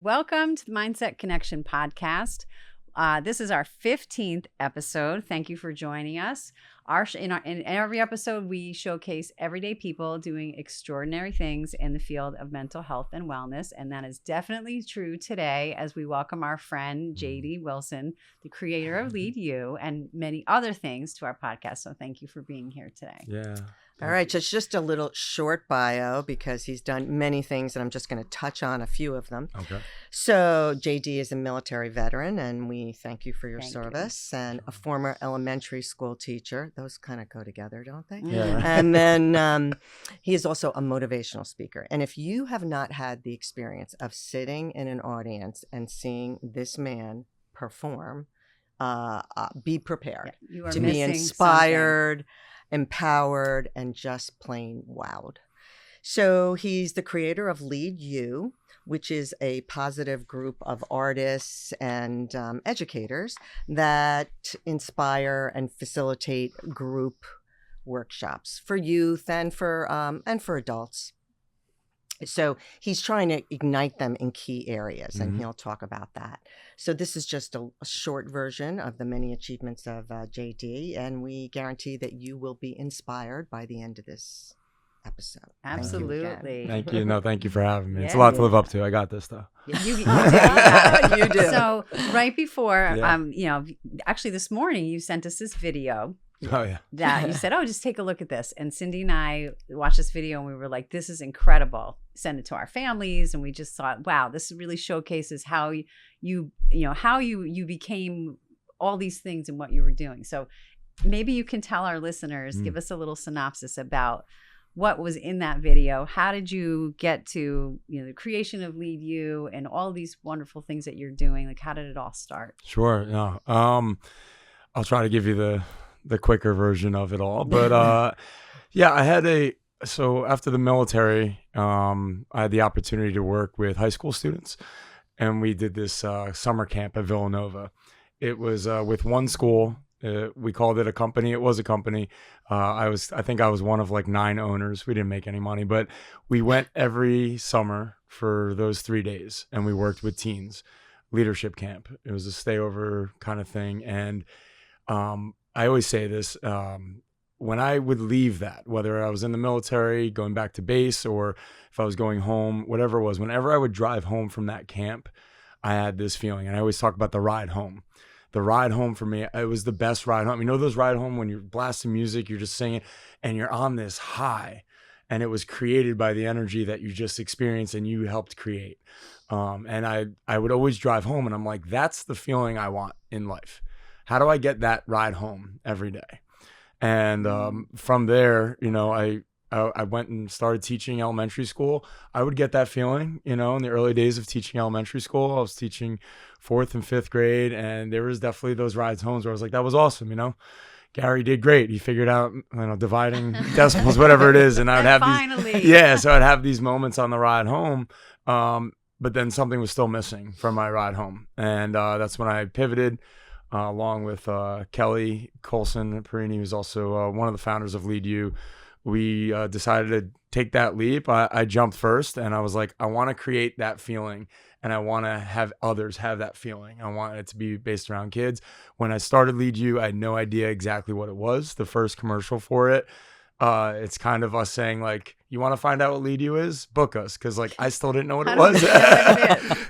Welcome to the Mindset Connection podcast. This is our 15th episode. Thank you for joining us. In every episode, we showcase everyday people doing extraordinary things in the field of mental health and wellness. And that is definitely true today as we welcome our friend, JD Wilson, the creator of Lead You and many other things to our podcast. So thank you for being here today. Yeah. All right, so it's just a little short bio because he's done many things, and I'm just going to touch on a few of them. Okay. So JD is a military veteran, and we thank you for your Thank service, and a former elementary school teacher. Those kind of go together, don't they? Yeah. And then he is also a motivational speaker. And if you have not had the experience of sitting in an audience and seeing this man perform, be prepared You are to be missing inspired, empowered, and just plain wowed. So he's the creator of Lead You, which is a positive group of artists and educators that inspire and facilitate group workshops for youth and for adults. So he's trying to ignite them in key areas, and he'll talk about that. So this is just a short version of the many achievements of JD, and we guarantee that you will be inspired by the end of this episode. Absolutely. Thank you. No, thank you for having me. It's a Yeah. lot to live up to. I got this though. You do. You do. So right before, Yeah. actually this morning you sent us this video Oh yeah. that you said, just take a look at this. And Cindy and I watched this video and we were like, this is incredible. Send it to our families. And we just thought, wow, this really showcases how you became all these things and what you were doing. So maybe you can tell our listeners, give us a little synopsis about what was in that video. How did you get to, the creation of Lead You and all these wonderful things that you're doing? Like, how did it all start? Sure. No. I'll try to give you the quicker version of it all. But so after the military, I had the opportunity to work with high school students, and we did this summer camp at Villanova. It was with one school. We called it a company. It was a company. I think I was one of like 9 owners. We didn't make any money, but we went every summer for those 3 days, and we worked with teens. Leadership camp. It was a stayover kind of thing, and I always say this, when I would leave that, whether I was in the military, going back to base, or if I was going home, whatever it was, whenever I would drive home from that camp, I had this feeling. And I always talk about the ride home. The ride home for me, it was the best ride home. You know those ride home when you're blasting music, you're just singing, and you're on this high. And it was created by the energy that you just experienced and you helped create. And I would always drive home, and I'm like, that's the feeling I want in life. How do I get that ride home every day? And from there, I went and started teaching elementary school. I would get that feeling, in the early days of teaching elementary school. I was teaching 4th and 5th grade, and there was definitely those rides homes where I was like, that was awesome, Gary did great. He figured out, dividing decimals, whatever it is. And I would have these, so I'd have these moments on the ride home. But then something was still missing from my ride home. And that's when I pivoted. Along with Kelly Colson Perini, who's also one of the founders of Lead You. We decided to take that leap. I jumped first, and I was like, I want to create that feeling, and I want to have others have that feeling. I want it to be based around kids. When I started Lead You, I had no idea exactly what it was. The first commercial for it, it's kind of us saying, like, you want to find out what Lead You is? Book us, because I still didn't know what it was.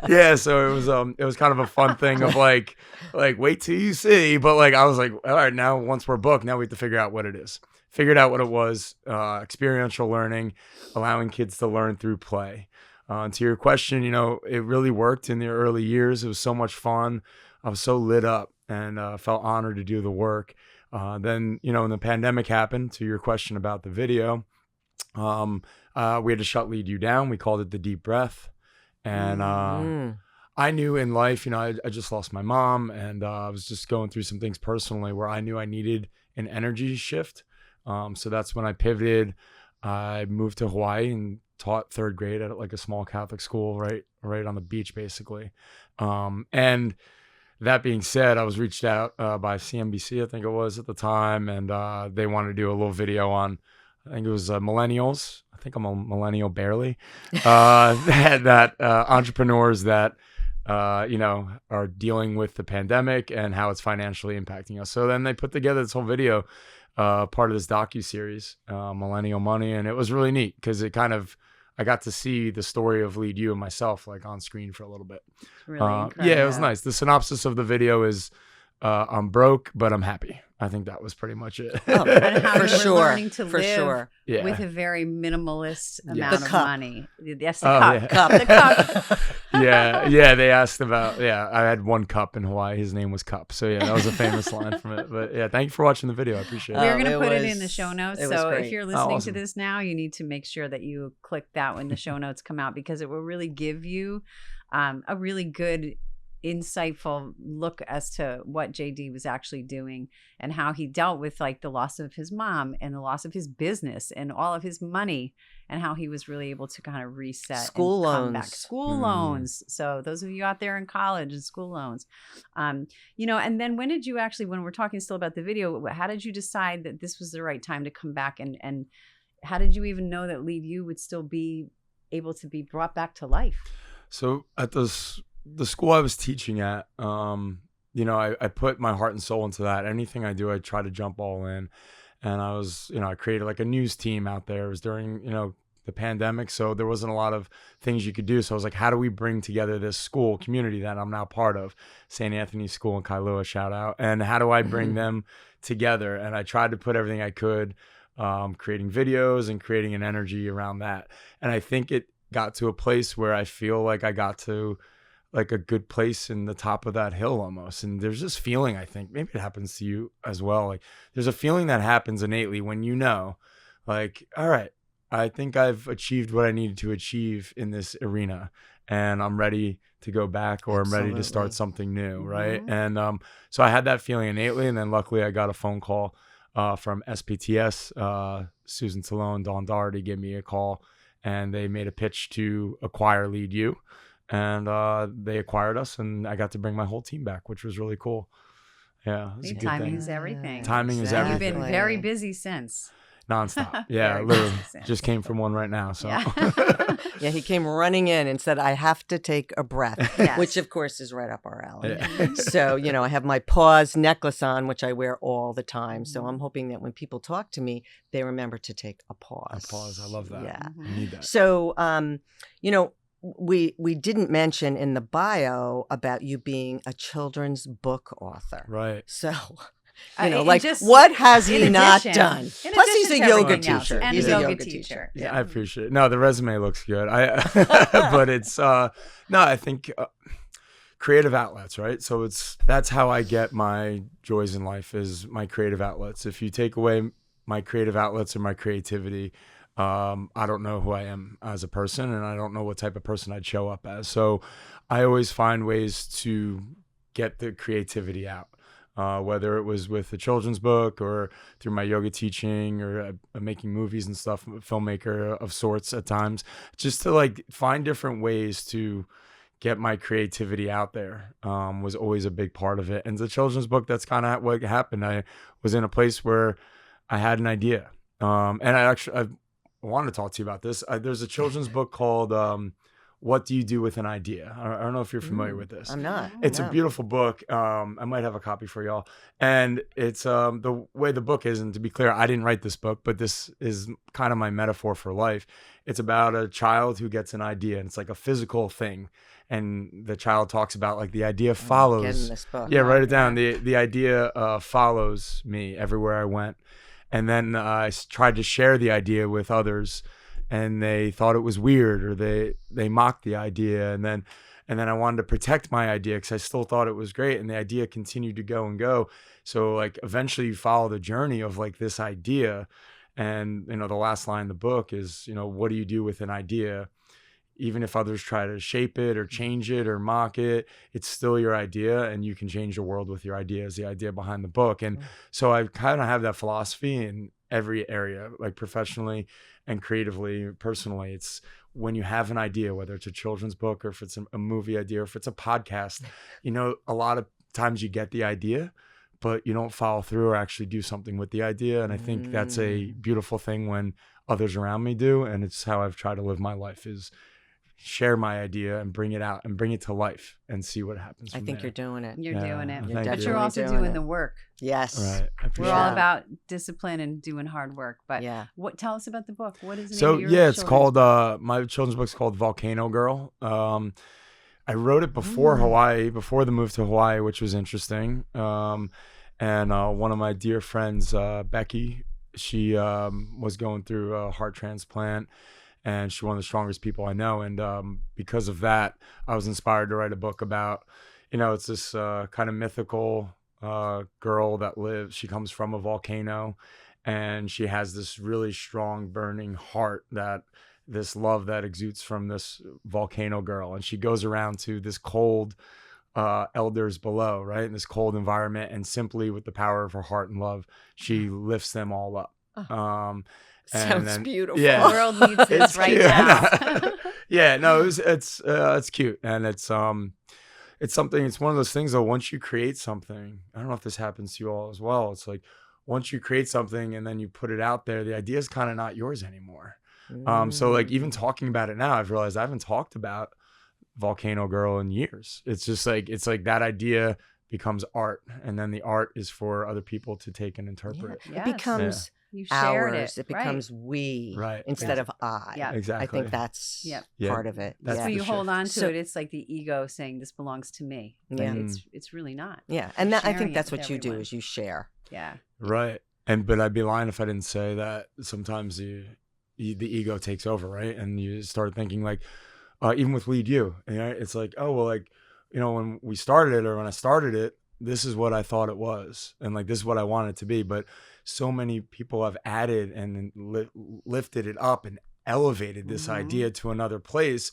Yeah, so it was kind of a fun thing of like wait till you see. But I was like, all right, now once we're booked, now we have to figure out what it is. Figured out what it was. Experiential learning, allowing kids to learn through play. To your question, it really worked in the early years. It was so much fun. I was so lit up and felt honored to do the work. Then, when the pandemic happened, to your question about the video, we had to shut Lead You down. We called it the deep breath. And I knew in life, I just lost my mom, and I was just going through some things personally where I knew I needed an energy shift. So that's when I pivoted. I moved to Hawaii and taught 3rd grade at a small Catholic school right on the beach, basically. And that being said, I was reached out by CNBC, I think it was at the time, and they wanted to do a little video on I think it was millennials. I think I'm a millennial barely. That entrepreneurs that are dealing with the pandemic and how it's financially impacting us. So then they put together this whole video, part of this docu-series, Millennial Money, and it was really neat because I got to see the story of Lead You and myself like on screen for a little bit. Really incredible. Yeah, it was nice. The synopsis of the video is, I'm broke, but I'm happy. I think that was pretty much it. Oh, And how for you were sure. learning to For live sure. Yeah. with a very minimalist Yeah. amount The of cup. money. Yes, the Oh, cup. yeah. Cup. The cup. Yeah. They asked about, I had one cup in Hawaii. His name was Cup. So yeah, that was a famous line from it. But yeah, thank you for watching the video. I appreciate it. We're Oh, going to it put it in the was- show notes. it was So if great. you're listening awesome. to this now, you need to make sure that you click that when the show notes come out, because it will really give you a really good, insightful look as to what JD was actually doing and how he dealt with like the loss of his mom and the loss of his business and all of his money, and how he was really able to kind of reset School and come back. loans. School Mm. loans. So those of you out there in college and school loans, and then when did you actually, when we're talking still about the video, how did you decide that this was the right time to come back, and how did you even know that Lead You would still be able to be brought back to life? So at the school I was teaching at, I put my heart and soul into that. Anything I do, I try to jump all in. And I created like a news team out there. It was during, the pandemic. So there wasn't a lot of things you could do. So I was like, how do we bring together this school community that I'm now part of? St. Anthony's School in Kailua, shout out. And how do I bring them together? And I tried to put everything I could, creating videos and creating an energy around that. And I think it got to a place where I feel like I got to like a good place in the top of that hill almost. And there's this feeling, I think maybe it happens to you as well. Like there's a feeling that happens innately when like, all right, I think I've achieved what I needed to achieve in this arena and I'm ready to go back, or I'm ready to start Absolutely. something new. Right. Mhm. And so I had that feeling innately. And then luckily I got a phone call from SPTS, Susan Talone, Dawn Doherty gave me a call, and they made a pitch to acquire Lead You. And they acquired us, and I got to bring my whole team back, which was really cool. Yeah, it was a good Timing thing. is everything. Timing is You've everything. been very busy since. Nonstop. Yeah, Very literally. busy since. Just came from one right now. So Yeah. Yeah, he came running in and said, I have to take a breath, Yes. which of course is right up our alley. Yeah. So, I have my pause necklace on, which I wear all the time. So I'm hoping that when people talk to me, they remember to take a pause. A pause. I love that. Yeah. You need that. So, we didn't mention in the bio about you being a children's book author. Right. So, It just- what has he in not addition- done? in Plus, he's addition a to yoga everything else, teacher. and He's a yoga teacher. Yeah, I appreciate it. No, the resume looks good. But it's I think creative outlets, right? So that's how I get my joys in life, is my creative outlets. If you take away my creative outlets or my creativity, I don't know who I am as a person, and I don't know what type of person I'd show up as. So I always find ways to get the creativity out. Whether it was with a children's book or through my yoga teaching or making movies and stuff, I'm a filmmaker of sorts at times, just to like find different ways to get my creativity out there was always a big part of it. And the children's book, that's kind of what happened. I was in a place where I had an idea. And I want to talk to you about this. There's a children's book called What Do You Do With an Idea? I don't know if you're familiar with this. I'm not. It's No. a beautiful book. I might have a copy for y'all. And it's the way the book is, and to be clear, I didn't write this book, but this is kind of my metaphor for life. It's about a child who gets an idea, and it's like a physical thing. And the child talks about like the idea Get in follows. this book. Yeah, write it down. The idea follows me everywhere I went. And then I tried to share the idea with others, and they thought it was weird, or they mocked the idea. And then I wanted to protect my idea because I still thought it was great, and the idea continued to go and go. So like eventually you follow the journey of like this idea, and the last line in the book is, what do you do with an idea? Even if others try to shape it or change it or mock it, it's still your idea, and you can change the world with your idea, is the idea behind the book. And so I kind of have that philosophy in every area, like professionally and creatively, personally. It's when you have an idea, whether it's a children's book or if it's a movie idea or if it's a podcast, a lot of times you get the idea, but you don't follow through or actually do something with the idea. And I think that's a beautiful thing when others around me do. And it's how I've tried to live my life, is share my idea and bring it out and bring it to life and see what happens. I think you're doing it. You're doing it. Thank But you. you're also doing the work. Yes. Right. I We're appreciate all it. about discipline and doing hard work. But Yeah. tell us about the book. What is it? So it's called my children's book's called Volcano Girl. I wrote it before Hawaii, before the move to Hawaii, which was interesting. And one of my dear friends, Becky, she was going through a heart transplant, and she's one of the strongest people I know. And because of that, I was inspired to write a book about, it's this kind of mythical girl that lives. She comes from a volcano, and she has this really strong, burning heart, that this love that exudes from this volcano girl. And she goes around to this cold elders below, right, in this cold environment, and simply with the power of her heart and love, she lifts them all up. Sounds beautiful. Yeah, The world needs this right now. Yeah, no, it's cute, and it's something. It's one of those things though. Once you create something, I don't know if this happens to you all as well. It's like once you create something and then you put it out there, the idea is kind of not yours anymore. So like even talking about it now, I've realized I haven't talked about Volcano Girl in years. It's just like, it's like that idea becomes art, and then the art is for other people to take and interpret. Yes. It becomes You shared ours. It becomes we instead of I. Yeah. Exactly. I think that's Yeah. part of it. That's So the you hold shift. on to So- it. It's like the ego saying this belongs to me. Yeah. But it's really not. Yeah. And that, I Sharing think it that's with what you do, everyone. is you share. Yeah. Right. But I'd be lying if I didn't say that sometimes the ego takes over, right? And you start thinking like, even with Lead You, it's like, oh, well, like, when we started it, or when I started it, this is what I thought it was. And like, this is what I wanted it to be. But so many people have added and lifted it up and elevated this idea to another place.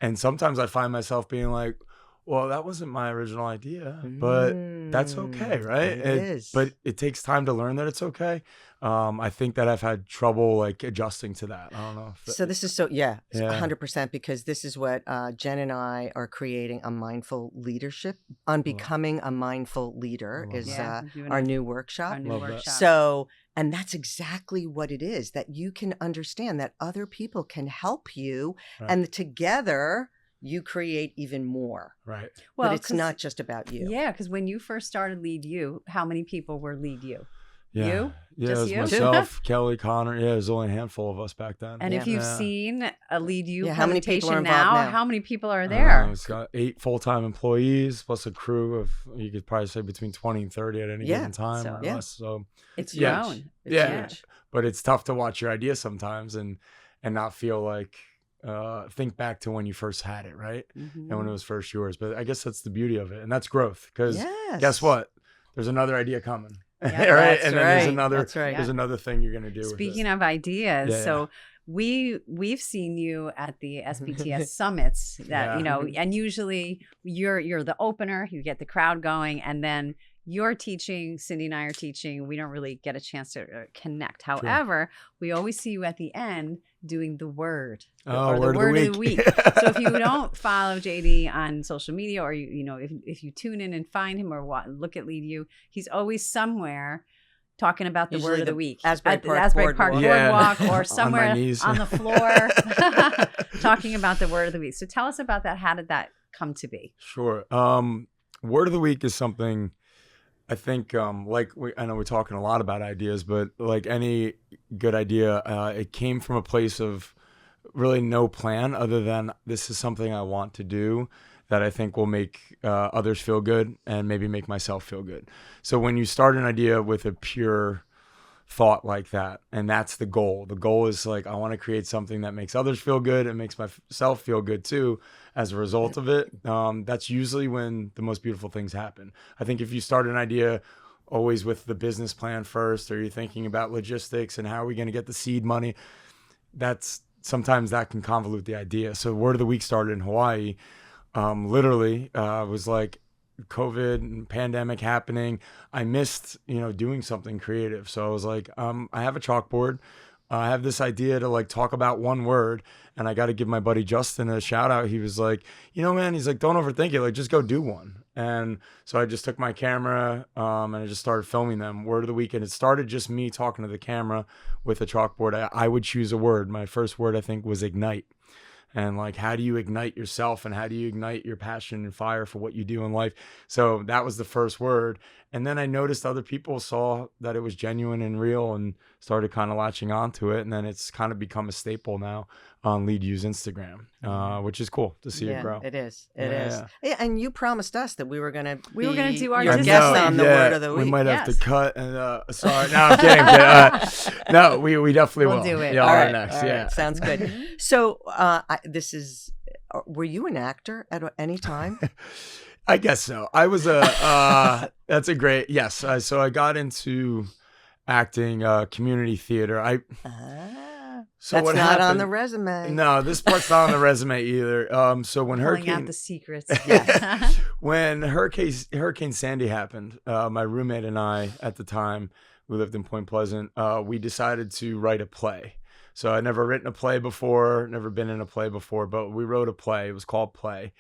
And sometimes I find myself being like, well, that wasn't my original idea, but that's okay, right? It is. But it takes time to learn that it's okay. I think that I've had trouble like adjusting to that. I don't know. So this is 100%, because this is what Jen and I are creating, a mindful leadership on becoming a mindful leader is our new workshop. Our new Love that. workshop. So, and that's exactly what it is, that you can understand that other people can help you, Right. and together you create even more. Right. But it's 'cause- not just about you. Yeah, because when you first started Lead You, how many people were Lead You? Yeah. You? Yeah, Just it was you? myself, Kelly, Connor. Yeah, there's only a handful of us back then. And if you've Yeah. seen a Lead You Yeah, how many people presentation are involved now? how many people are there? It's got 8 full-time employees plus a crew of, you could probably say, between 20 and 30 at any given time So- or Yeah. less. So, It's yeah. grown. It's Yeah. huge. but it's tough to watch your idea sometimes and not feel like, think back to when you first had it, right? Mhm. And when it was first yours. But I guess that's the beauty of it. And that's growth. Because Yes. guess what? There's another idea coming. Yeah, right? that's And then there's right. another, That's right. there's another thing you're going to do Speaking with of ideas, Yeah, so we've seen you at the SBTS summits that Yeah. and usually you're the opener, you get the crowd going, and then you're teaching, Cindy and I are teaching. We don't really get a chance to connect. However, we always see you at the end doing the word Oh, or the word of the week. So if you don't follow JD on social media, or if you tune in and find him or look at Lead You, he's always somewhere talking about the Usually word of the the week Asbury at the Park Asbury Park Boardwalk. Boardwalk, Yeah. or On my somewhere knees. on the floor talking about the word of the week. So tell us about that. How did that come to be? Sure. Word of the week is something I think, I know we're talking a lot about ideas, but like any good idea, it came from a place of really no plan other than this is something I want to do that I think will make others feel good and maybe make myself feel good. So when you start an idea with a pure thought like that, and that's the goal is like, I want to create something that makes others feel good and makes myself feel good too as a result of it. That's usually when the most beautiful things happen. I think if you start an idea always with the business plan first, or you're thinking about logistics and how are we going to get the seed money, sometimes that can convolute the idea. So Word of the Week started in Hawaii. Literally was like COVID and pandemic happening. I missed, doing something creative. So I was like, I have a chalkboard. I have this idea to like talk about one word, and I got to give my buddy Justin a shout out. He was like, man, he's like, don't overthink it. Like, just go do one. And so I just took my camera and I just started filming them. Word of the week. And it started just me talking to the camera with a chalkboard. I would choose a word. My first word, I think, was ignite. And like, how do you ignite yourself and how do you ignite your passion and fire for what you do in life? So that was the first word. And then I noticed other people saw that it was genuine and real and started kind of latching onto it. And then it's kind of become a staple now on Lead U's Instagram, which is cool to see it grow. It is. It is. Yeah, and you promised us that we were going to do our your discipline. guest on the word of the week. We might have to cut. And sorry, no, I'm kidding. No, we definitely will. We'll do it. Yeah, All right, next. all Yeah, right, sounds good. So this is. Were you an actor at any time? I guess so. I was that's a great, yes. So I got into acting, community theater. So that's what not happened, on the resume. No, this part's not on the resume either. So when Pulling out the secrets. when Hurricane Sandy happened, my roommate and I at the time, we lived in Point Pleasant, we decided to write a play. So I'd never written a play before, never been in a play before, but we wrote a play. It was called Play.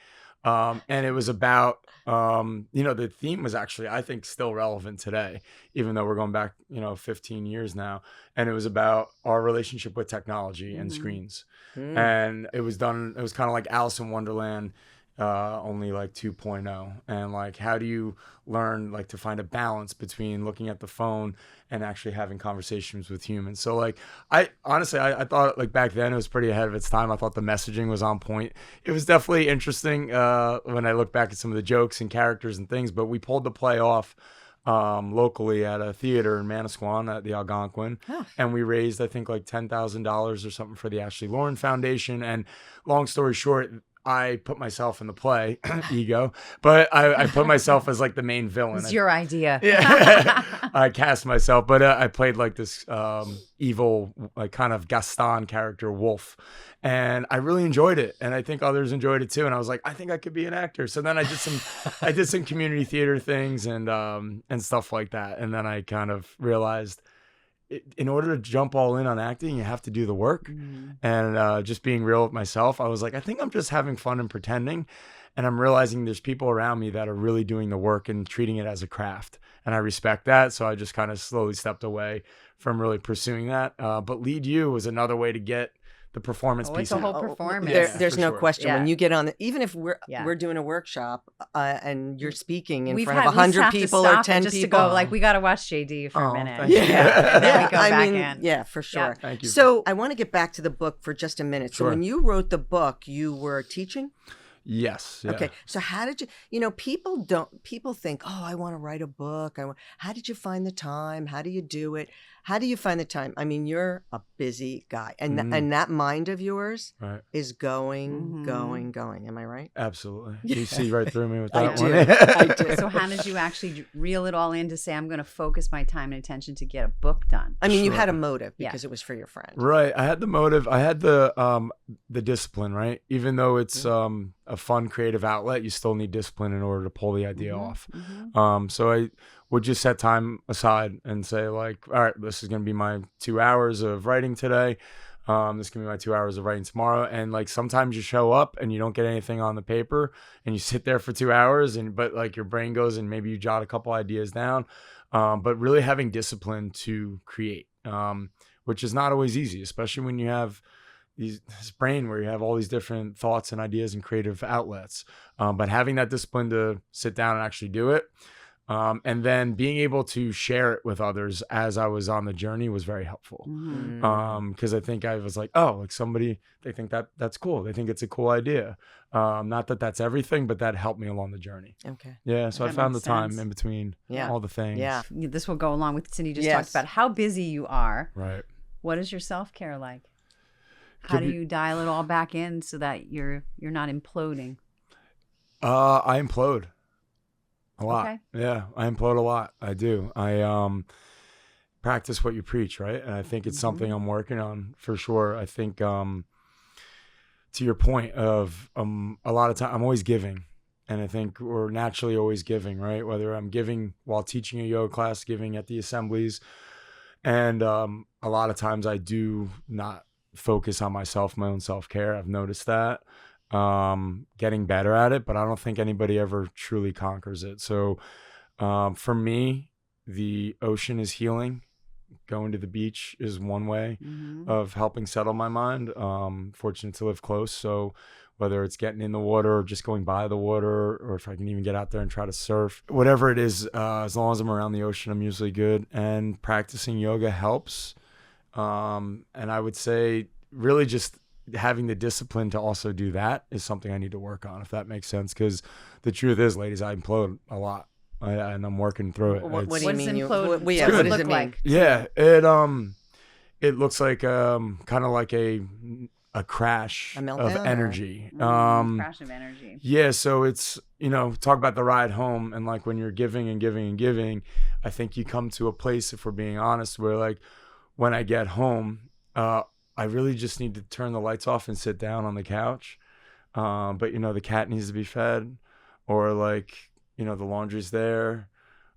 And it was about, the theme was actually, I think, still relevant today, even though we're going back, 15 years now. And it was about our relationship with technology and screens. And it was kind of like Alice in Wonderland, only like 2.0. And like, how do you learn like to find a balance between looking at the phone and actually having conversations with humans? So like, I honestly thought like back then it was pretty ahead of its time. I thought the messaging was on point. It was definitely interesting when I look back at some of the jokes and characters and things, but we pulled the play off locally at a theater in Manasquan at the Algonquin. And we raised, I think, like $10,000 or something for the Ashley Lauren Foundation. And long story short, I put myself in the play, ego, but I put myself as like the main villain. It's your idea. Yeah. I cast myself, but I played like this evil, like kind of Gaston character, Wolf. And I really enjoyed it. And I think others enjoyed it too. And I was like, I think I could be an actor. So then I did some community theater things and stuff like that. And then I kind of realized, in order to jump all in on acting, you have to do the work. And just being real with myself, I was like, I think I'm just having fun and pretending. And I'm realizing there's people around me that are really doing the work and treating it as a craft. And I respect that. So I just kind of slowly stepped away from really pursuing that. But Lead You was another way to get the performance piece. It's a whole performance. There's no question. Yeah. When you get on, even if we're doing a workshop and you're speaking in front of we 100 have to people stop or 10 just people, to go, like, we got to watch JD for a minute. Thank you. And then we go back in. Yeah, for sure. Yeah. Thank you. So I want to get back to the book for just a minute. So Sure. when you wrote the book, you were teaching? Yes. Yeah. Okay. So how did you, people think, oh, I want to write a book. How did you find the time? How do you do it? How do you find the time? I mean, you're a busy guy and and that mind of yours is going. Am I right? Absolutely. You see right through me with that one. I do. So how did you actually reel it all in to say, I'm going to focus my time and attention to get a book done? I mean, you had a motive because it was for your friend. Right. I had the motive. I had the discipline, right? Even though it's a fun creative outlet, you still need discipline in order to pull the idea off. So I would just set time aside and say like, all right, this is going to be my 2 hours of writing today. This can be my 2 hours of writing tomorrow. And like, sometimes you show up and you don't get anything on the paper and you sit there for 2 hours but like your brain goes and maybe you jot a couple ideas down. But really having discipline to create, which is not always easy, especially when you have this brain where you have all these different thoughts and ideas and creative outlets. But having that discipline to sit down and actually do it. And then being able to share it with others as I was on the journey was very helpful. Because I think I was like, oh, like somebody, they think that's cool. They think it's a cool idea. Not that that's everything, but that helped me along the journey. Okay. Yeah. So I found the time sense. in between all the things. Yeah. This will go along with Cindy just talked about how busy you are. Right. What is your self-care like? How do you dial it all back in so that you're not imploding? I implode. A lot. Okay. Yeah, I implode a lot. I do. I practice what you preach, right? And I think it's something I'm working on for sure. I think to your point of a lot of time, I'm always giving. And I think we're naturally always giving, right? Whether I'm giving while teaching a yoga class, giving at the assemblies. And a lot of times I do not focus on myself, my own self-care. I've noticed that. getting better at it, but I don't think anybody ever truly conquers it. So for me, the ocean is healing. Going to the beach is one way of helping settle my mind. Fortunate to live close, so whether it's getting in the water or just going by the water, or if I can even get out there and try to surf, whatever it is, as long as I'm around the ocean, I'm usually good. And practicing yoga helps. And I would say really just having the discipline to also do that is something I need to work on, if that makes sense. Because the truth is, ladies, I implode a lot. And I'm working through it. What do you mean? Implode? What What does does it look it mean? like? Yeah, it looks like kind of like a crash A meltdown, of energy. Crash of energy. Yeah, so it's, talk about the ride home, and like when you're giving and giving and giving, I think you come to a place, if we're being honest, where like when I get home, I really just need to turn the lights off and sit down on the couch. But the cat needs to be fed, or like the laundry's there,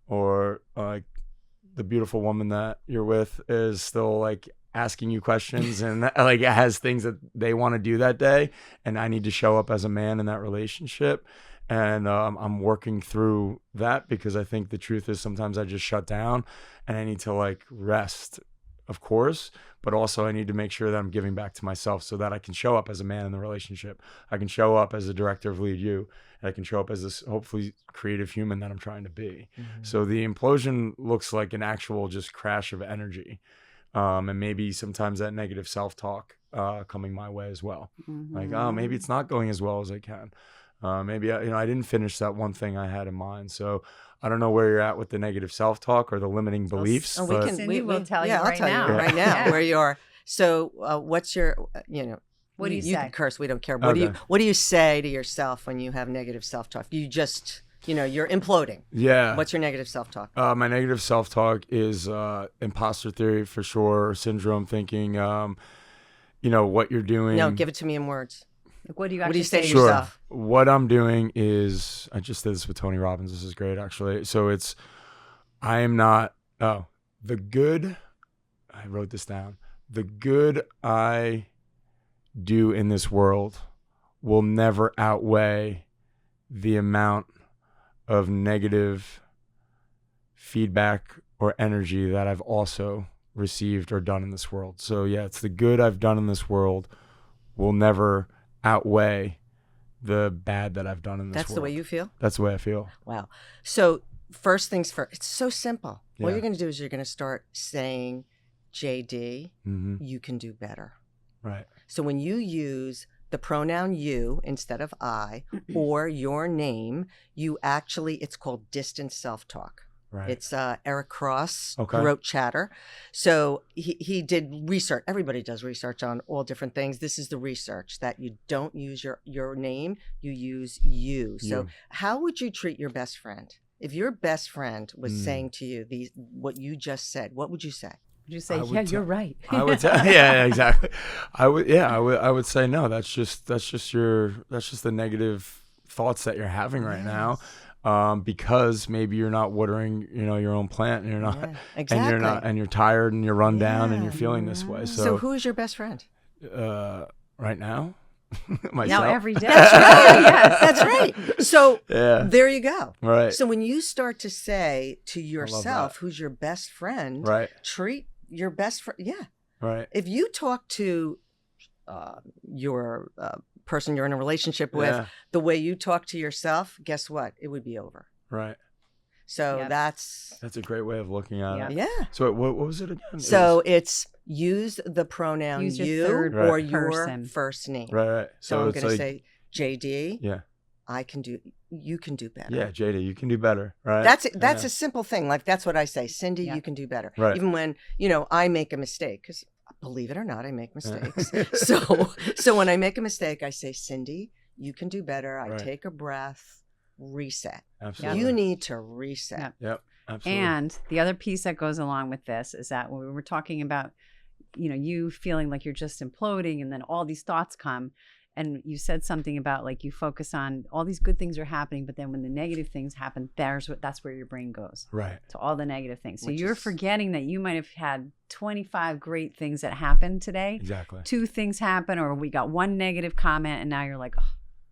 or like the beautiful woman that you're with is still like asking you questions and like has things that they want to do that day, and I need to show up as a man in that relationship. And I'm working through that, because I think the truth is sometimes I just shut down and I need to like rest, of course, but also I need to make sure that I'm giving back to myself so that I can show up as a man in the relationship. I can show up as a director of Lead You, and I can show up as this hopefully creative human that I'm trying to be. So the implosion looks like an actual just crash of energy. And maybe sometimes that negative self-talk coming my way as well. Like, oh, maybe it's not going as well as I can. Maybe I didn't finish that one thing I had in mind. So I don't know where you're at with the negative self-talk or the limiting beliefs. Oh, but Cindy will tell you I'll right tell now. you right now Yeah. where you are. So what's your, What do you You say? can curse. We don't care. What do you say to yourself when you have negative self-talk? You just, you're imploding. Yeah. What's your negative self-talk? My negative self-talk is imposter theory for sure, syndrome thinking, what you're doing. No, give it to me in words. Like, what do you What do actually you say to Sure. yourself? What I'm doing is, I just did this with Tony Robbins. This is great, actually. So it's, I am not, the good, I wrote this down. The good I do in this world will never outweigh the amount of negative feedback or energy that I've also received or done in this world. So yeah, it's the good I've done in this world will never outweigh the bad that I've done in this world. That's the way you feel? That's the way I feel. Wow. So first things first, it's so simple. What Yeah. you're going to do is you're going to start saying, JD, Mm-hmm. you can do better. Right. So when you use the pronoun you instead of I or your name, you actually, it's called distant self-talk. Right. It's Eric Cross, Okay. who wrote Chatter. So he did research. Everybody does research on all different things. This is the research that you don't use your name, you use you. So how would you treat your best friend? If your best friend was saying to you what you just said, what would you say? Would you say, I would yeah, you're right? I would yeah, exactly. I would say no, that's just the negative thoughts that you're having right now. Because maybe you're not watering, your own plant, and you're not, exactly. and you're tired and you're run down and you're feeling this way. So who is your best friend? Right now, myself. Now every day. That's right. Yes, that's right. So Yeah. there you go. Right. So when you start to say to yourself, that. who's your best friend, Right. treat your best friend. Yeah. Right. If you talk to your person you're in a relationship with Yeah. the way you talk to yourself, guess what? It would be over. Right. So Yep. that's a great way of looking at it. yeah. So what was it again? So it's use the pronoun Use your you third or Right. your person. first name. Right. So I'm it's going to like, say, JD, yeah. you can do better. Yeah, JD, you can do better. Right. That's Yeah. a simple thing. Like that's what I say. Cindy, Yeah. you can do better. Right. Even when, I make a mistake, because believe it or not, I make mistakes. So when I make a mistake, I say, Cindy, you can do better. I Right. take a breath, reset. Absolutely. You need to reset. Yeah. Yep. Absolutely. And the other piece that goes along with this is that when we were talking about, you feeling like you're just imploding, and then all these thoughts come, and you said something about like you focus on all these good things are happening, but then when the negative things happen, that's where your brain goes. Right. To all the negative things. So Which you're is- forgetting that you might have had 25 great things that happened today. Exactly. 2 things happen, or we got one negative comment, and now you're like, oh,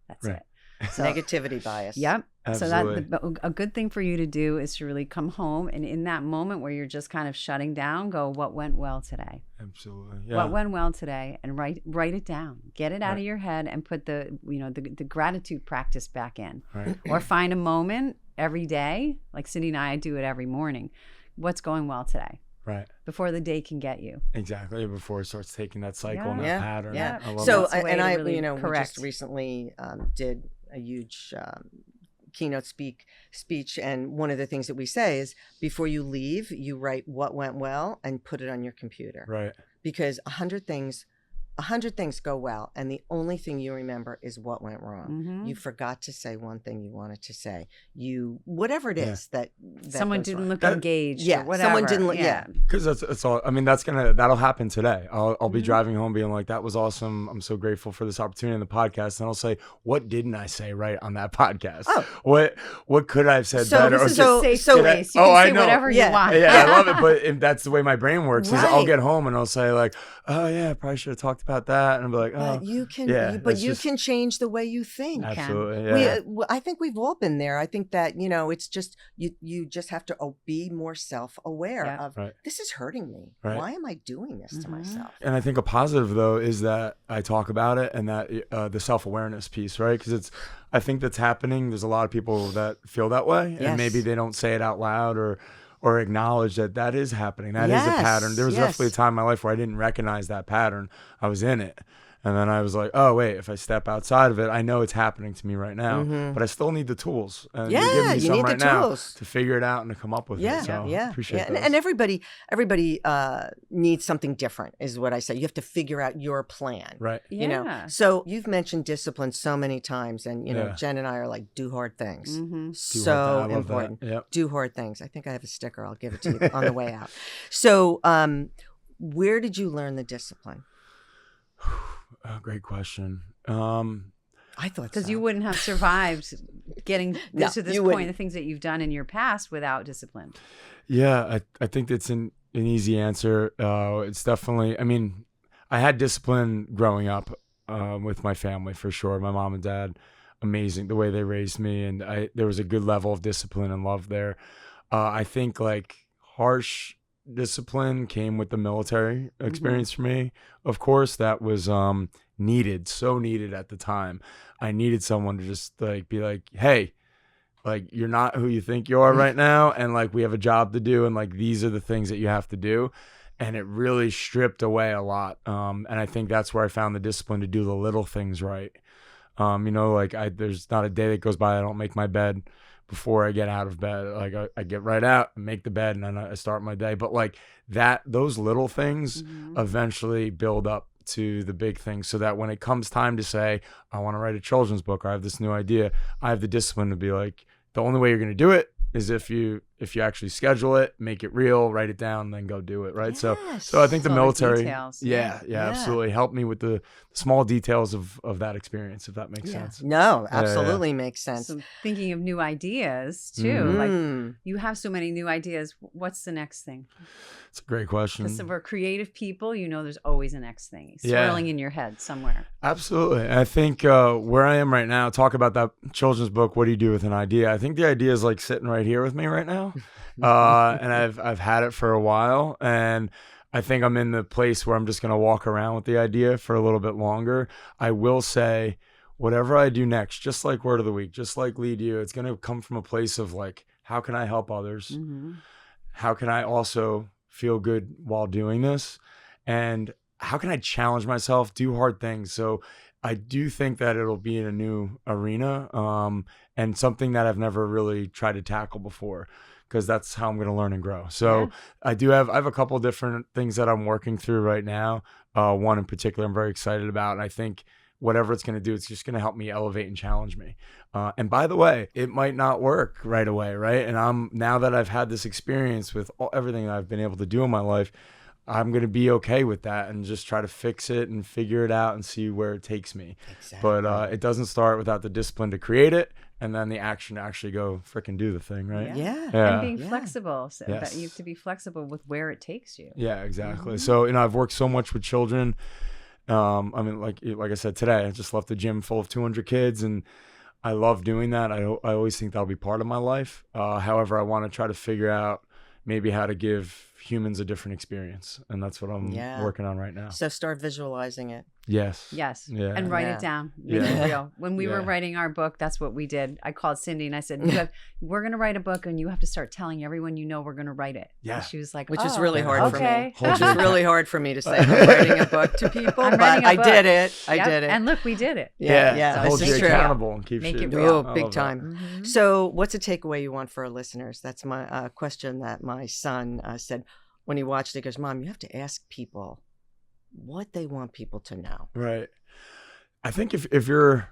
That's Right. it. So, Negativity bias. Yep. Absolutely. So a good thing for you to do is to really come home and in that moment where you're just kind of shutting down, go, what went well today? Absolutely. Yeah. What went well today? And write it down. Get it out Right. of your head and put the gratitude practice back in. Right. Or find a moment every day. Like Cindy and I do it every morning. What's going well today? Right. Before the day can get you. Exactly. Before it starts taking that cycle and that Yeah. pattern. Yeah. I love So, that. That's a way and to I, really we just correct. recently did a huge keynote speech, and one of the things that we say is before you leave, you write what went well and put it on your computer. Right. Because 100 things go well, and the only thing you remember is what went wrong. Mhm. You forgot to say one thing you wanted to say. Whatever it is that Someone goes didn't wrong. look That- engaged. Yeah, Or whatever. someone didn't look- yeah. Because that's all. I mean, that'll happen today. I'll be Mhm. driving home, being like, "That was awesome. I'm so grateful for this opportunity in the podcast." And I'll say, "What didn't I say right on that podcast? Oh. What could I have said So better?" this Or is just- so- a safe so- space. You Oh, can I say know. whatever Yeah. you want. yeah, I love it. But that's the way my brain works. Is I'll Right. get home and I'll say like, "Oh yeah, I probably should have talked about that," and I'll be like, "Oh, But you can, yeah, but that's you just- can change the way you think. absolutely, can. yeah, I think we've all been there. I think that it's just you just have to be more self-aware Yeah. of Right. this is hurting me. Right. Why am I doing this to Mhm. myself? And I think a positive though is that I talk about it and that the self-awareness piece, right? Because I think that's happening. There's a lot of people that feel that way, and maybe Yes. they don't say it out loud or acknowledge that is happening. That is a Yes, pattern. There was definitely a yes. time in my life where I didn't recognize that pattern. I was in it. And then I was like, oh, wait, if I step outside of it, I know it's happening to me right now, Mhm. but I still need the tools. And Yeah, you're giving me you some need the right now tools. to figure it out and to come up with Yeah, it. So yeah, appreciate And, those. and everybody needs something different, is what I say. You have to figure out your plan. Right. Yeah. So you've mentioned discipline so many times, and Yeah. Jen and I are like, do hard things. Mm-hmm. So I love important. that. Yep. Do hard things. I think I have a sticker. I'll give it to you on the way out. So, where did you learn the discipline? Great question. I thought Because so. you wouldn't have survived getting No, to this you point, wouldn't. the things that you've done in your past without discipline. Yeah, I think that's an easy answer. It's definitely, I mean, I had discipline growing up with my family for sure. My mom and dad, amazing the way they raised me, and there was a good level of discipline and love there. I think like harsh discipline came with the military experience for me. Of course, that was needed, so needed at the time. I needed someone to just like be like, hey, like you're not who you think you are right now, and like we have a job to do, and like these are the things that you have to do. And it really stripped away a lot. And I think that's where I found the discipline to do the little things right. Like there's not a day that goes by I don't make my bed before I get out of bed. Like I get right out and make the bed, and then I start my day. But like those little things eventually build up to the big things, so that when it comes time to say, I want to write a children's book, or I have this new idea, I have the discipline to be like, the only way you're going to do it is if you actually schedule it, make it real, write it down, and then go do it. Right. So I think the All the military, details. yeah, absolutely helped me with the small details of that experience, if that makes sense. No, Yeah. absolutely makes sense. So thinking of new ideas too. Mhm. Like Mm. you have so many new ideas. What's the next thing? It's a great question. Because we're creative people, there's always a next thing Yeah. swirling in your head somewhere. Absolutely. I think where I am right now, talk about that children's book, what do you do with an idea? I think the idea is like sitting right here with me right now. And I've had it for a while, and I think I'm in the place where I'm just going to walk around with the idea for a little bit longer. I will say whatever I do next, just like Word of the Week, just like Lead You, it's going to come from a place of like, how can I help others? Mm-hmm. How can I also feel good while doing this? And how can I challenge myself, do hard things? So I do think that it'll be in a new arena, and something that I've never really tried to tackle before, because that's how I'm going to learn and grow. So I have a couple different things that I'm working through right now. One in particular I'm very excited about, and I think whatever it's going to do, it's just going to help me elevate and challenge me. And by the way, it might not work right away, right? And now that I've had this experience with everything that I've been able to do in my life, I'm going to be okay with that and just try to fix it and figure it out and see where it takes me. Exactly. But it doesn't start without the discipline to create it, and then the action to actually go freaking do the thing, right? Yeah. And being Yeah. flexible. So Yes. that you have to be flexible with where it takes you. Yeah, exactly. So, I've worked so much with children, I mean, like I said today, I just left a gym full of 200 kids, and I love doing that. I always think that'll be part of my life. However, I want to try to figure out maybe how to give humans a different experience, and that's what I'm working on right now. So start visualizing it. Yes. Yeah. And write it down. Make it real. When we were writing our book, that's what we did. I called Cindy and I said, we're going to write a book and you have to start telling everyone we're going to write it. Yeah. And she was like, which is really hard for me. Hold Which is really hard for me to say I'm writing a book to people, but I did it. I did it. And look, we did it. Yeah. Hold you accountable and keep Make shit. it real. Oh, big time. So what's a takeaway you want for our listeners? That's my question that my son said when he watched it. He goes, Mom, you have to ask people what they want people to know. Right. I think if you're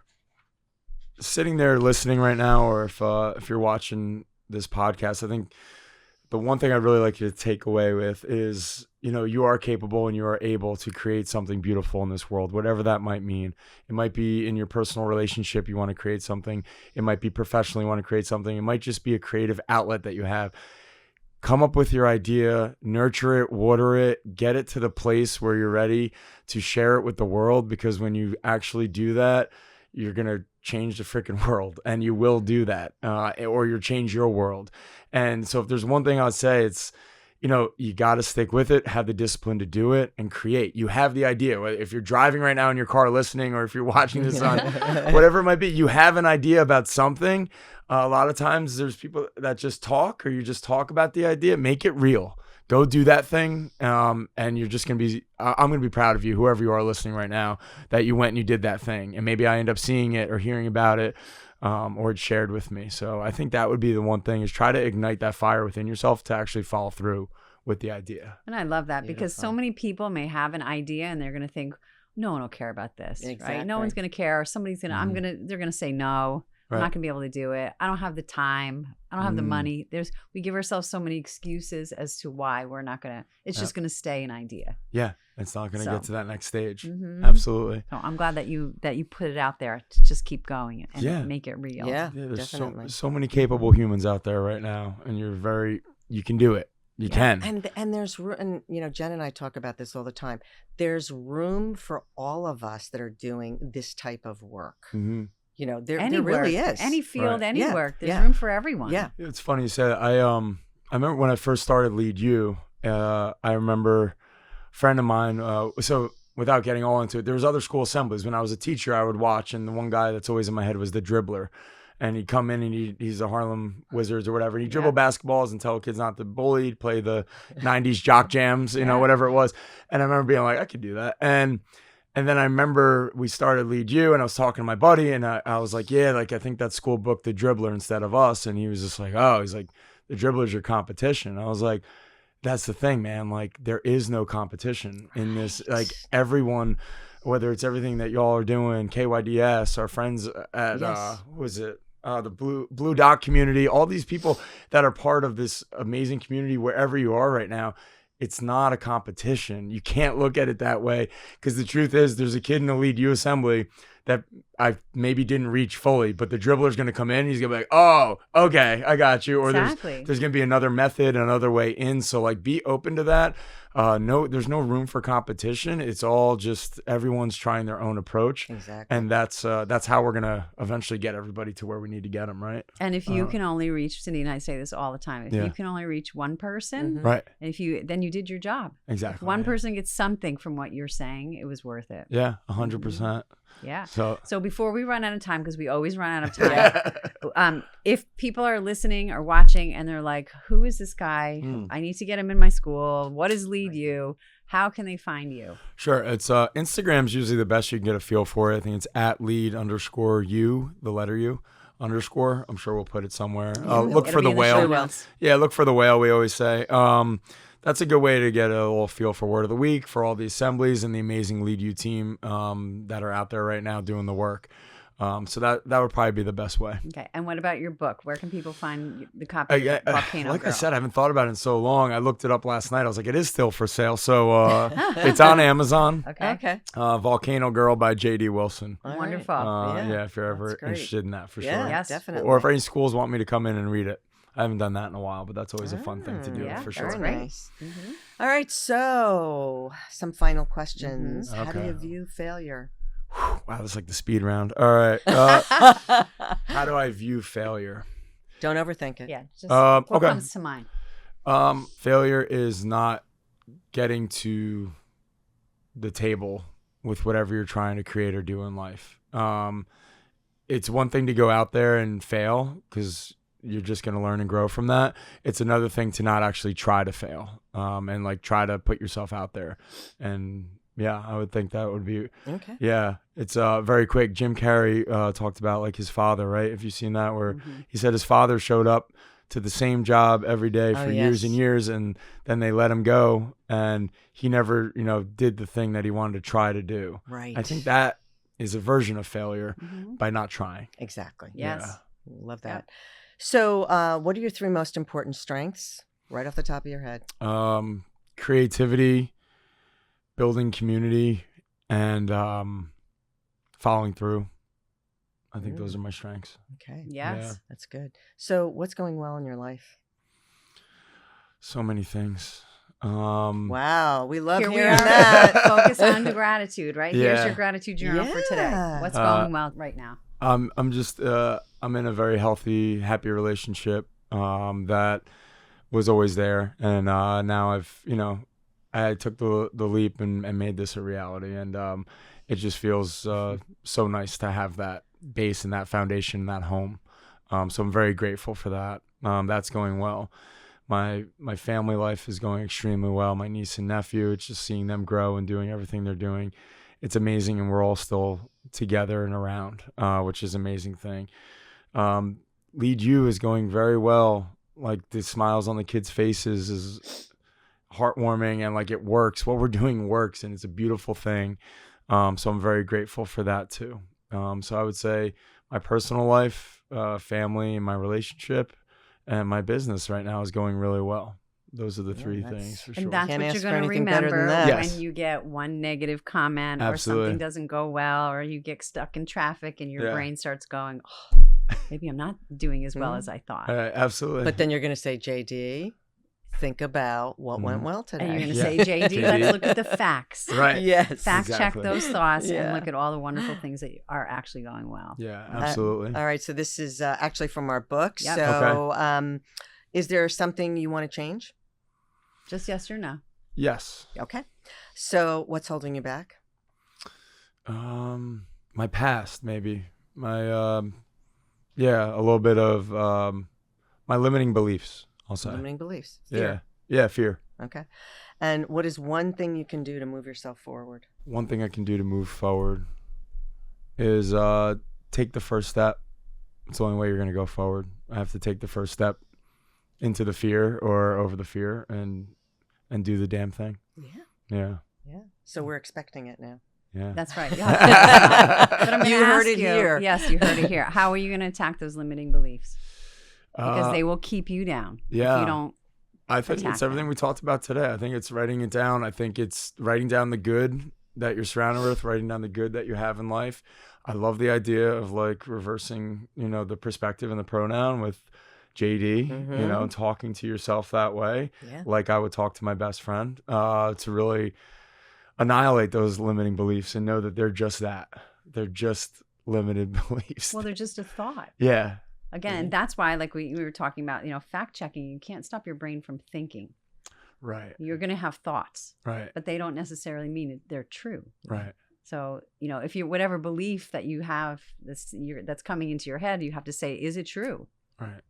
sitting there listening right now, or if you're watching this podcast, I think the one thing I'd really like you to take away with is, you are capable and you are able to create something beautiful in this world, whatever that might mean. It might be in your personal relationship, you want to create something. It might be professionally, you want to create something. It might just be a creative outlet that you have. Come up with your idea, nurture it, water it, get it to the place where you're ready to share it with the world, because when you actually do that, you're going to change the freaking world, and you will do that, or you'll change your world. And so if there's one thing I'd say, it's, you got to stick with it, have the discipline to do it, and create. You have the idea. If you're driving right now in your car listening, or if you're watching this on whatever it might be, you have an idea about something. A lot of times there's people that just talk, or you just talk about the idea. Make it real. Go do that thing. And you're just going to be, I'm going to be proud of you, whoever you are listening right now, that you went and you did that thing. And maybe I end up seeing it or hearing about it, or it's shared with me. So I think that would be the one thing, is try to ignite that fire within yourself to actually follow through with the idea. And I love that, because so many people may have an idea and they're going to think, no one will care about this, right? No one's going to care. Somebody's going to, they're going to say no. I'm not going to be able to do it. I don't have the time. I don't have the money. We give ourselves so many excuses as to why we're not going to, it's just going to stay an idea. Yeah. It's not going to get to that next stage. Absolutely. So I'm glad that you put it out there to just keep going and make it real. Yeah, there's definitely. so many capable humans out there right now, and you can do it. You can. And there's room, and Jen and I talk about this all the time. There's room for all of us that are doing this type of work. Mm-hmm. There really is. Any field, any work. There's room for everyone. Yeah. It's funny you say that. I remember when I first started Lead You, I remember a friend of mine, so without getting all into it, there was other school assemblies. When I was a teacher, I would watch, and the one guy that's always in my head was the dribbler. And he'd come in, and he's the Harlem Wizards or whatever. And he'd dribble basketballs and tell kids not to bully. He'd play the 90s jock jams, whatever it was. And I remember being like, I could do that. And then I remember we started Lead You, and I was talking to my buddy, and I was like, I think that school booked the dribbler instead of us. And he was just like, he's like, the dribbler's your competition. I was like, that's the thing, man. Like, there is no competition in this. Like, everyone, whether it's everything that y'all are doing, KYDS, our friends at, what was it? The Blue Dot community, all these people that are part of this amazing community, wherever you are right now, it's not a competition. You can't look at it that way, because the truth is, there's a kid in the Lead You assembly that I maybe didn't reach fully, but the dribbler's going to come in and he's going to be like, oh, okay, I got you. Or there's going to be another method, another way in. So like, be open to that. No, there's no room for competition. It's all just everyone's trying their own approach. Exactly. And that's how we're going to eventually get everybody to where we need to get them, right? And if you can only reach, Cindy and I say this all the time, if you can only reach one person, right? And then you did your job. Exactly. If one person gets something from what you're saying, it was worth it. Yeah, 100%. Yeah. So before we run out of time, because we always run out of time, if people are listening or watching and they're like, who is this guy? I need to get him in my school. What is Lead You? How can they find you? Sure. It's Instagram's usually the best you can get a feel for it. I think it's @lead_you, the letter U _. I'm sure we'll put it somewhere. Look for the whale. Yeah, look for the whale, we always say. That's a good way to get a little feel for word of the week for all the assemblies and the amazing Lead You team that are out there right now doing the work. So that would probably be the best way. Okay. And what about your book? Where can people find the copy of Volcano Like Girl? I said, I haven't thought about it in so long. I looked it up last night. I was like, it is still for sale. So it's on Amazon. Okay. Volcano Girl by J.D. Wilson. Wonderful. Yeah, if you're ever interested in that, for sure. Yes, definitely. Or if any schools want me to come in and read it, I haven't done that in a while, but that's always a fun thing to do yeah, for Very sure. great. nice. All right, so some final questions. How do Okay. you view failure? Wow, that's like the speed round. All right. How do I view failure? Don't overthink it. Yeah. Just what Okay. comes to mind? Failure is not getting to the table with whatever you're trying to create or do in life. It's one thing to go out there and fail because you're just going to learn and grow from that. It's another thing to not actually try to fail, and like try to put yourself out there. And yeah, I would think that would be, Okay. yeah, it's very quick. Jim Carrey talked about like his father, right? If you've seen that, where he said his father showed up to the same job every day for years and years, and then they let him go, and he never, did the thing that he wanted to try to do. Right. I think that is a version of failure by not trying. Exactly. Yes. Love that. So what are your 3 most important strengths right off the top of your head? Creativity, building community, and following through. I think those are my strengths. Okay. Yes. Yeah. That's good. So what's going well in your life? So many things. Wow. We love Here we hearing are. that. Focus on the gratitude, right? Here's Yeah. your gratitude journal for today. Yeah. What's going well right now? I'm just I'm in a very healthy, happy relationship that was always there, and now I've I took the leap and made this a reality, and it just feels so nice to have that base and that foundation, that home. So I'm very grateful for that. That's going well. My family life is going extremely well. My niece and nephew, it's just seeing them grow and doing everything they're doing. It's amazing, and we're all still together and around, which is an amazing thing. Lead You is going very well. Like the smiles on the kids' faces is heartwarming, and like it works. What we're doing works, and it's a beautiful thing. So I'm very grateful for that too. So I would say my personal life, family, and my relationship, and my business right now is going really well. Those are the 3 things for sure. And that's Can't what ask you're for going to anything better than remember that. Yes. when you get one negative comment Absolutely. or something doesn't go well, or you get stuck in traffic and your Yeah. brain starts going, oh, maybe I'm not doing as well as I thought. Absolutely. But then you're going to say, JD, think about what went well today. And you're going to Yeah. say, JD, let's look at the facts. Right. Yes. Fact Exactly. check those thoughts Yeah. and look at all the wonderful things that are actually going well. Yeah, absolutely. All right. So this is actually from our book. Yep. So is there something you want to change? Just yes or no. Yes. Okay. So what's holding you back? My past, maybe. My a little bit of my limiting beliefs, I'll say. Limiting beliefs. Yeah. Fear. Yeah, fear. Okay. And what is one thing you can do to move yourself forward? One thing I can do to move forward is take the first step. It's the only way you're going to go forward. I have to take the first step into the fear or over the fear and do the damn thing. Yeah. Yeah. Yeah. So we're expecting it now. Yeah. That's right. But I'm gonna You heard ask it you, here. Yes, you heard it here. How are you going to attack those limiting beliefs? Because Uh, they will keep you down yeah. if you don't. I think attack it's everything we talked about today. I think it's writing it down. I think it's writing down the good that you're surrounded with, writing down the good that you have in life. I love the idea of like reversing, the perspective and the pronoun with JD, and talking to yourself that way, Yeah. like I would talk to my best friend, to really annihilate those limiting beliefs and know that they're just that. They're just limited beliefs. Well, they're just a thought. Yeah. Again, that's why, like we were talking about, fact checking. You can't stop your brain from thinking. Right. You're going to have thoughts, Right. but they don't necessarily mean they're true. Right. So, if you whatever belief that you have that's coming into your head, you have to say, is it true? Right.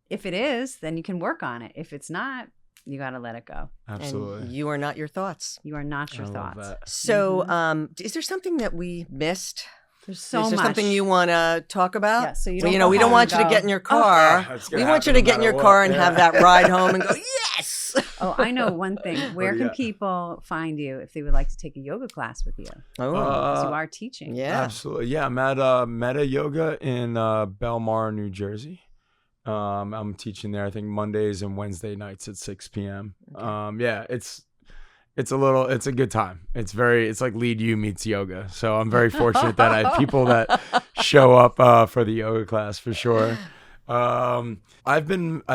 If it is, then you can work on it. If it's not, you got to let it go. Absolutely. And you are not your thoughts. You are not your I love thoughts. that. So is there something that we missed? There's so is there much. something you want to talk about? Yeah, so you Well, don't go we don't home want and you to go, get in your car. That's We gonna want you happen to no get in your matter car what. and Yeah. have that ride home and go, yes. Oh, I know one thing. Where do can you got? people find you if they would like to take a yoga class with you? Oh, Because you are teaching. yeah. Absolutely. Yeah, I'm at Meta Yoga in Belmar, New Jersey. I'm teaching there, I think, Mondays and Wednesday nights at 6 p.m. Yeah, it's a good time. It's like Lead You meets yoga. So I'm very fortunate that I have people that show up for the yoga class for sure. I've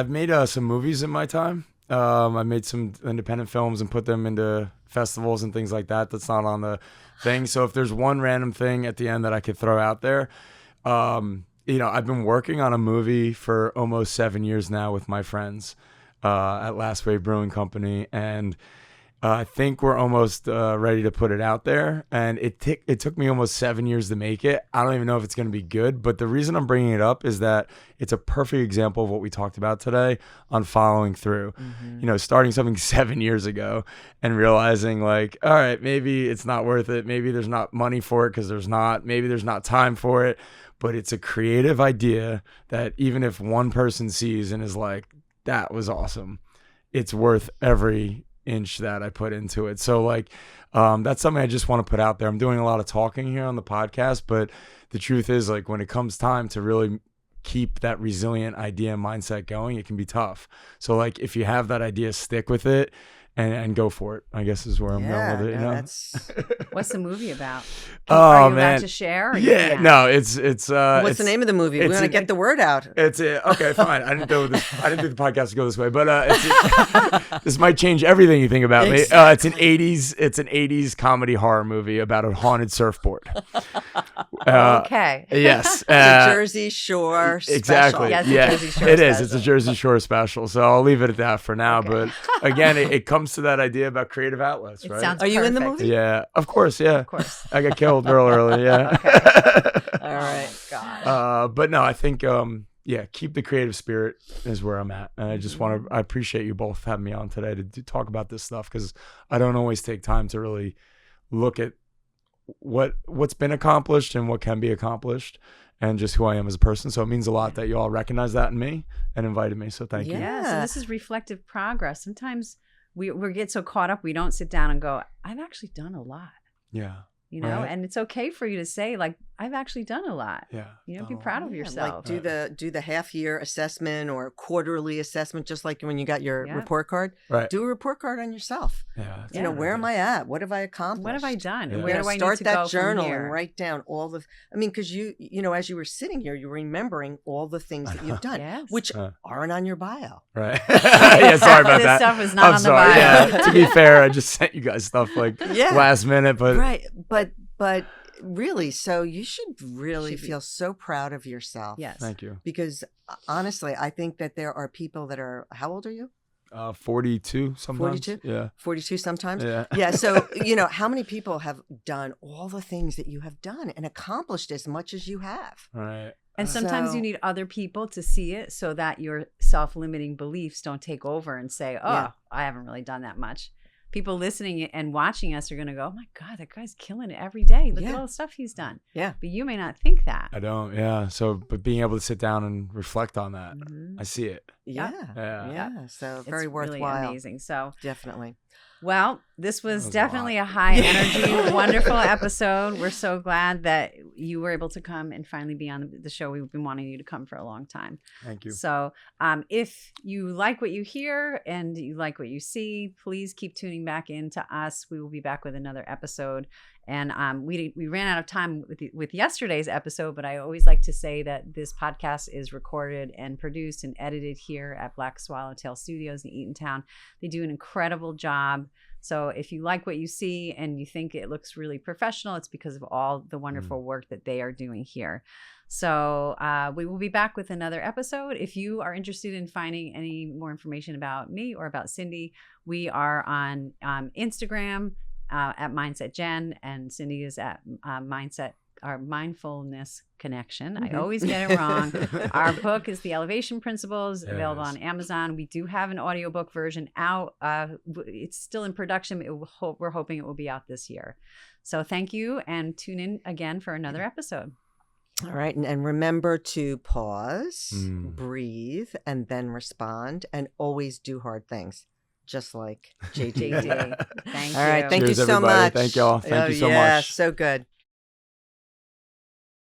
made some movies in my time. I made some independent films and put them into festivals and things like that. That's not on the thing. So if there's one random thing at the end that I could throw out there, I've been working on a movie for almost 7 years now with my friends at Last Wave Brewing Company, and I think we're almost ready to put it out there. And it took me almost 7 years to make it. I don't even know if it's going to be good, but the reason I'm bringing it up is that it's a perfect example of what we talked about today on following through. Starting something 7 years ago and realizing like, all right, maybe it's not worth it. Maybe there's not money for it because maybe there's not time for it. But it's a creative idea that even if one person sees and is like, that was awesome, it's worth every inch that I put into it. So like, that's something I just want to put out there. I'm doing a lot of talking here on the podcast, but the truth is like when it comes time to really keep that resilient idea and mindset going, it can be tough. So like if you have that idea, stick with it and go for it, I guess is where I'm going with it. That's... What's the movie about? Are you allowed to share? Or Yeah, no, it's What's the name of the movie? We want to get the word out. Okay, fine. I didn't do the podcast to go this way, but this might change everything you think about me. It's an 80s comedy horror movie about a haunted surfboard. Okay. Yes. The Jersey Shore special. Exactly. Yes, yeah, Jersey Shore it is. special. It's a Jersey Shore special. So I'll leave it at that for now. Okay. But again, it comes to that idea about creative outlets, It right? sounds Are you in the perfect. movie? Yeah, of course. Yeah. Of course. I got killed real early. Yeah. All right. God. But no, I think, keep the creative spirit is where I'm at. And I just I appreciate you both having me on today to talk about this stuff because I don't always take time to really look at what's been accomplished and what can be accomplished and just who I am as a person. So it means a lot that you all recognize that in me and invited me. So thank you. Yeah. So this is reflective progress. Sometimes we get so caught up, we don't sit down and go, I've actually done a lot. Yeah. Right. And it's okay for you to say like, I've actually done a lot. Yeah. Be proud of yourself. Like do the half year assessment or quarterly assessment, just like when you got your report card. Right. Do a report card on yourself. Yeah. Where am I at? What have I accomplished? What have I done? And Yeah. where do I need start to that go journal from here? and write down all the. I mean, because you as you were sitting here, you're remembering all the things that you've done, Yes. which aren't on your bio. Right. Yeah. Sorry about This that. stuff is not I'm on the sorry. bio. Yeah. To be fair, I just sent you guys stuff like last minute, but Right, but really, so you should really feel so proud of yourself. Yes. thank you. Because honestly, I think that there are people that are. How old are you? 42 sometimes. 42? Yeah. 42 sometimes? Yeah. Yeah. So, how many people have done all the things that you have done and accomplished as much as you have? Right. And sometimes So- you need other people to see it so that your self-limiting beliefs don't take over and say, oh, I haven't really done that much. People listening and watching us are going to go, oh my God, that guy's killing it every day. Look at all the stuff he's done. Yeah. But you may not think that. I don't. Yeah. So, but being able to sit down and reflect on that, I see it. Yeah. Yeah. Yeah. So It's very worthwhile. really amazing. So, Definitely. well, this was That was definitely a high energy, wonderful episode. We're so glad that you were able to come and finally be on the show. We've been wanting you to come for a long time. Thank you. So if you like what you hear and you like what you see, please keep tuning back in to us. We will be back with another episode. And we ran out of time with yesterday's episode, but I always like to say that this podcast is recorded and produced and edited here at Black Swallowtail Studios in Eatontown. They do an incredible job. So if you like what you see and you think it looks really professional, it's because of all the wonderful work that they are doing here. So we will be back with another episode. If you are interested in finding any more information about me or about Cindy, we are on Instagram at Mindset Jen, and Cindy is at Mindfulness Connection. I always get it wrong. Our book is The Elevation Principles, available on Amazon. We do have an audiobook version out. It's still in production. We're hoping it will be out this year. So thank you, and tune in again for another episode. All right. And remember to pause, breathe, and then respond, and always do hard things. Just like JD. JD. Thank you. All right. Thank Cheers, you so everybody. much. Thank y'all. Thank you so yeah, much. So good.